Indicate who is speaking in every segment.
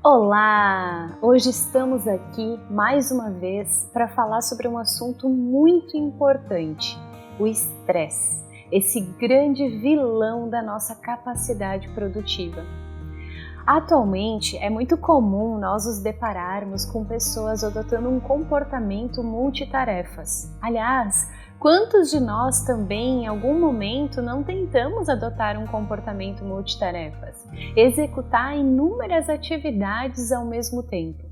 Speaker 1: Olá! Hoje estamos aqui mais uma vez para falar sobre um assunto muito importante, o estresse, esse grande vilão da nossa capacidade produtiva. Atualmente é muito comum nós nos depararmos com pessoas adotando um comportamento multitarefas. Aliás, quantos de nós também em algum momento não tentamos adotar um comportamento multitarefas, executar inúmeras atividades ao mesmo tempo?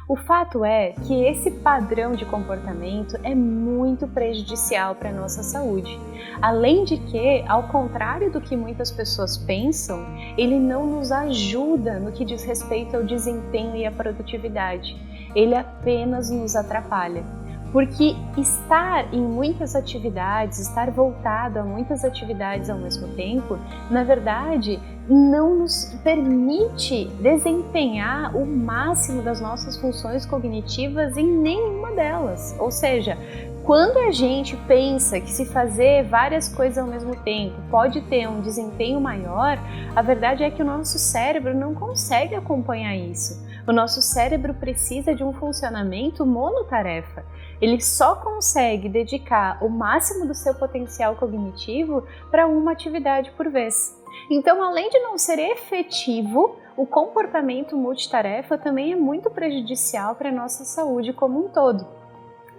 Speaker 1: O fato é que esse padrão de comportamento é muito prejudicial para a nossa saúde. Além de que, ao contrário do que muitas pessoas pensam, ele não nos ajuda no que diz respeito ao desempenho e à produtividade. Ele apenas nos atrapalha. Porque estar em muitas atividades, estar voltado a muitas atividades ao mesmo tempo, na verdade, não nos permite desempenhar o máximo das nossas funções cognitivas em nenhuma delas. Ou seja, quando a gente pensa que se fazer várias coisas ao mesmo tempo pode ter um desempenho maior, a verdade é que o nosso cérebro não consegue acompanhar isso. O nosso cérebro precisa de um funcionamento monotarefa. Ele só consegue dedicar o máximo do seu potencial cognitivo para uma atividade por vez. Então, além de não ser efetivo, o comportamento multitarefa também é muito prejudicial para a nossa saúde como um todo.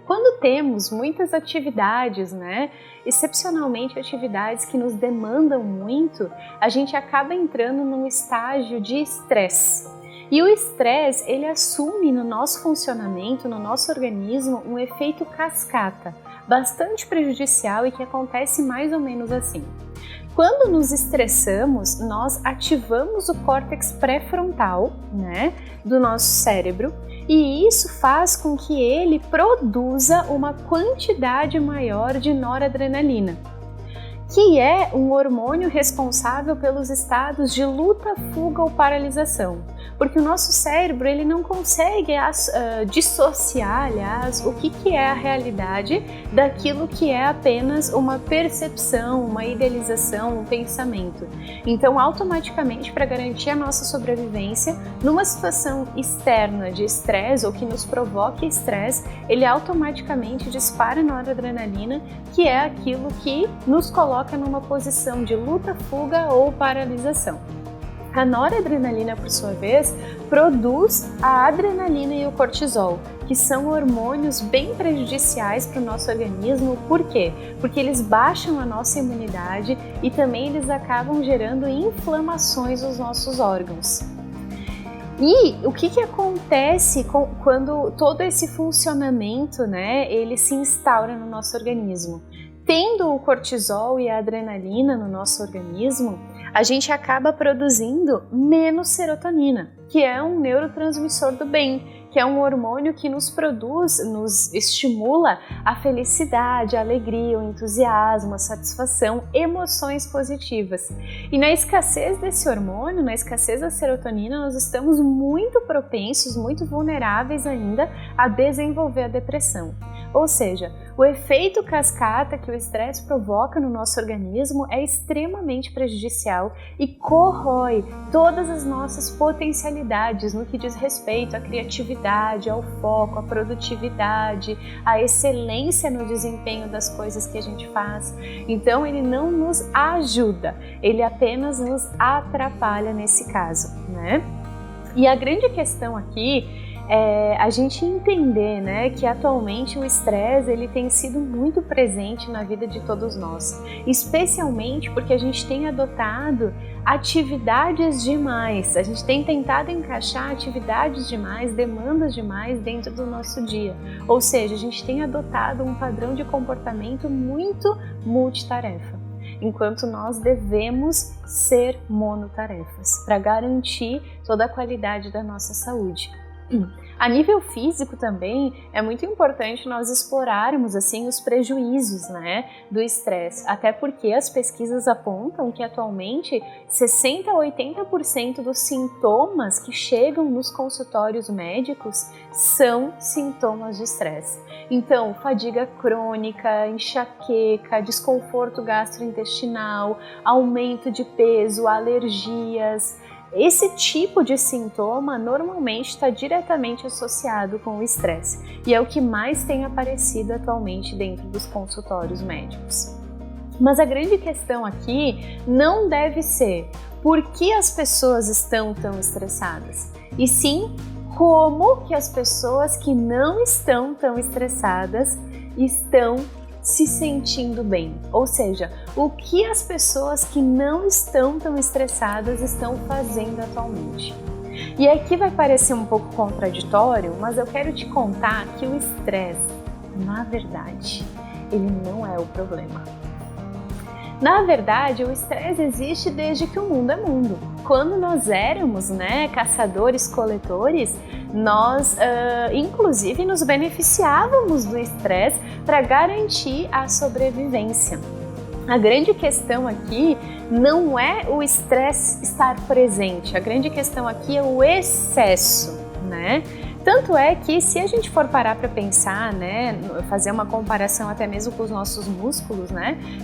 Speaker 1: Quando temos muitas atividades, excepcionalmente atividades que nos demandam muito, a gente acaba entrando num estágio de estresse. E o estresse, ele assume no nosso funcionamento, no nosso organismo, um efeito cascata, bastante prejudicial e que acontece mais ou menos assim. Quando nos estressamos, nós ativamos o córtex pré-frontal, do nosso cérebro, e isso faz com que ele produza uma quantidade maior de noradrenalina, que é um hormônio responsável pelos estados de luta, fuga ou paralisação. Porque o nosso cérebro ele não consegue dissociar, aliás, o que é a realidade daquilo que é apenas uma percepção, uma idealização, um pensamento. Então, automaticamente, para garantir a nossa sobrevivência, numa situação externa de estresse ou que nos provoque estresse, ele automaticamente dispara noradrenalina, que é aquilo que nos coloca numa posição de luta, fuga ou paralisação. A noradrenalina, por sua vez, produz a adrenalina e o cortisol, que são hormônios bem prejudiciais para o nosso organismo. Por quê? Porque eles baixam a nossa imunidade e também eles acabam gerando inflamações nos nossos órgãos. E o que acontece quando todo esse funcionamento, ele se instaura no nosso organismo? Tendo o cortisol e a adrenalina no nosso organismo, a gente acaba produzindo menos serotonina, que é um neurotransmissor do bem, que é um hormônio que nos estimula a felicidade, a alegria, o entusiasmo, a satisfação, emoções positivas. E na escassez desse hormônio, na escassez da serotonina, nós estamos muito propensos, muito vulneráveis ainda a desenvolver a depressão. Ou seja, o efeito cascata que o estresse provoca no nosso organismo é extremamente prejudicial e corrói todas as nossas potencialidades no que diz respeito à criatividade, ao foco, à produtividade, à excelência no desempenho das coisas que a gente faz. Então ele não nos ajuda, ele apenas nos atrapalha nesse caso, E a grande questão aqui é a gente entender, que atualmente o estresse ele tem sido muito presente na vida de todos nós, especialmente porque a gente tem adotado atividades demais, a gente tem tentado encaixar atividades demais, demandas demais dentro do nosso dia, ou seja, a gente tem adotado um padrão de comportamento muito multitarefa, enquanto nós devemos ser monotarefas para garantir toda a qualidade da nossa saúde. A nível físico também é muito importante nós explorarmos assim os prejuízos, do estresse, até porque as pesquisas apontam que atualmente 60 a 80% dos sintomas que chegam nos consultórios médicos são sintomas de estresse. Então, fadiga crônica, enxaqueca, desconforto gastrointestinal, aumento de peso, alergias, Esse tipo de sintoma normalmente está diretamente associado com o estresse e é o que mais tem aparecido atualmente dentro dos consultórios médicos. Mas a grande questão aqui não deve ser por que as pessoas estão tão estressadas, e sim como que as pessoas que não estão tão estressadas estão se sentindo bem, ou seja, o que as pessoas que não estão tão estressadas estão fazendo atualmente. E aqui vai parecer um pouco contraditório, mas eu quero te contar que o estresse, na verdade, ele não é o problema. Na verdade, o estresse existe desde que o mundo é mundo. Quando nós éramos, caçadores-coletores, nós inclusive nos beneficiávamos do estresse para garantir a sobrevivência. A grande questão aqui não é o estresse estar presente, a grande questão aqui é o excesso, né? Tanto é que se a gente for parar para pensar, fazer uma comparação até mesmo com os nossos músculos,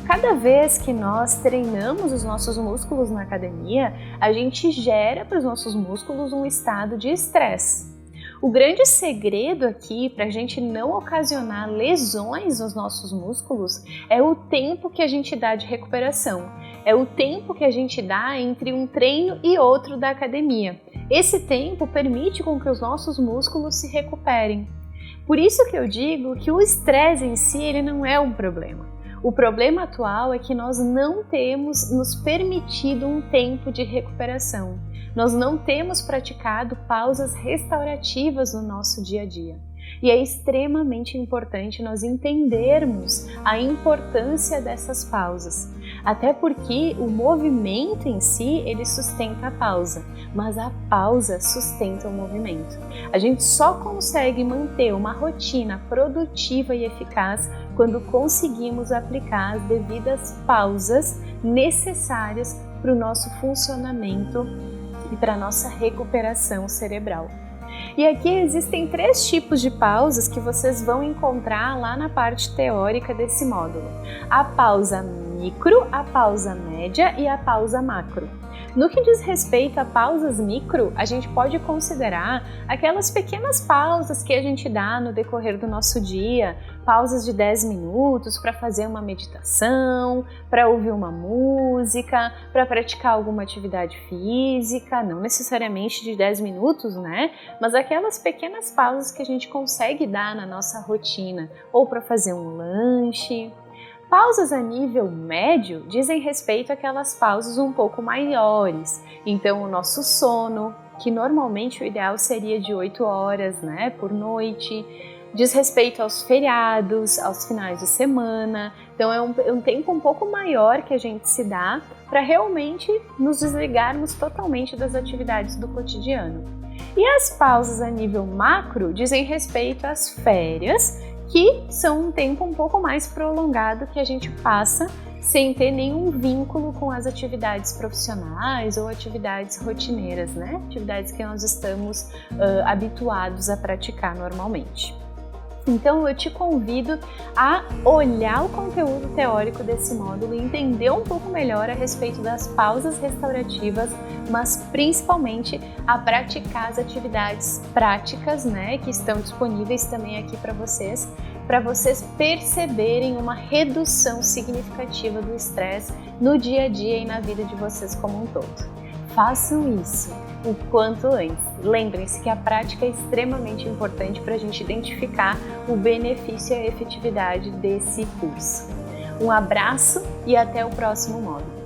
Speaker 1: cada vez que nós treinamos os nossos músculos na academia, a gente gera para os nossos músculos um estado de estresse. O grande segredo aqui para a gente não ocasionar lesões nos nossos músculos é o tempo que a gente dá de recuperação, é o tempo que a gente dá entre um treino e outro da academia. Esse tempo permite com que os nossos músculos se recuperem. Por isso que eu digo que o estresse em si ele não é um problema. O problema atual é que nós não temos nos permitido um tempo de recuperação. Nós não temos praticado pausas restaurativas no nosso dia a dia. E é extremamente importante nós entendermos a importância dessas pausas. Até porque o movimento em si, ele sustenta a pausa, mas a pausa sustenta o movimento. A gente só consegue manter uma rotina produtiva e eficaz quando conseguimos aplicar as devidas pausas necessárias para o nosso funcionamento e para a nossa recuperação cerebral. E aqui existem 3 tipos de pausas que vocês vão encontrar lá na parte teórica desse módulo. A pausa micro, a pausa média e a pausa macro. No que diz respeito a pausas micro, a gente pode considerar aquelas pequenas pausas que a gente dá no decorrer do nosso dia, pausas de 10 minutos para fazer uma meditação, para ouvir uma música, para praticar alguma atividade física, não necessariamente de 10 minutos, mas aquelas pequenas pausas que a gente consegue dar na nossa rotina, ou para fazer um lanche. Pausas a nível médio dizem respeito àquelas pausas um pouco maiores. Então, o nosso sono, que normalmente o ideal seria de 8 horas por noite, diz respeito aos feriados, aos finais de semana. Então, é um tempo um pouco maior que a gente se dá para realmente nos desligarmos totalmente das atividades do cotidiano. E as pausas a nível macro dizem respeito às férias, que são um tempo um pouco mais prolongado que a gente passa sem ter nenhum vínculo com as atividades profissionais ou atividades rotineiras, atividades que nós estamos habituados a praticar normalmente. Então eu te convido a olhar o conteúdo teórico desse módulo e entender um pouco melhor a respeito das pausas restaurativas, mas principalmente a praticar as atividades práticas, que estão disponíveis também aqui para vocês perceberem uma redução significativa do estresse no dia a dia e na vida de vocês como um todo. Façam isso o quanto antes. Lembrem-se que a prática é extremamente importante para a gente identificar o benefício e a efetividade desse curso. Um abraço e até o próximo módulo.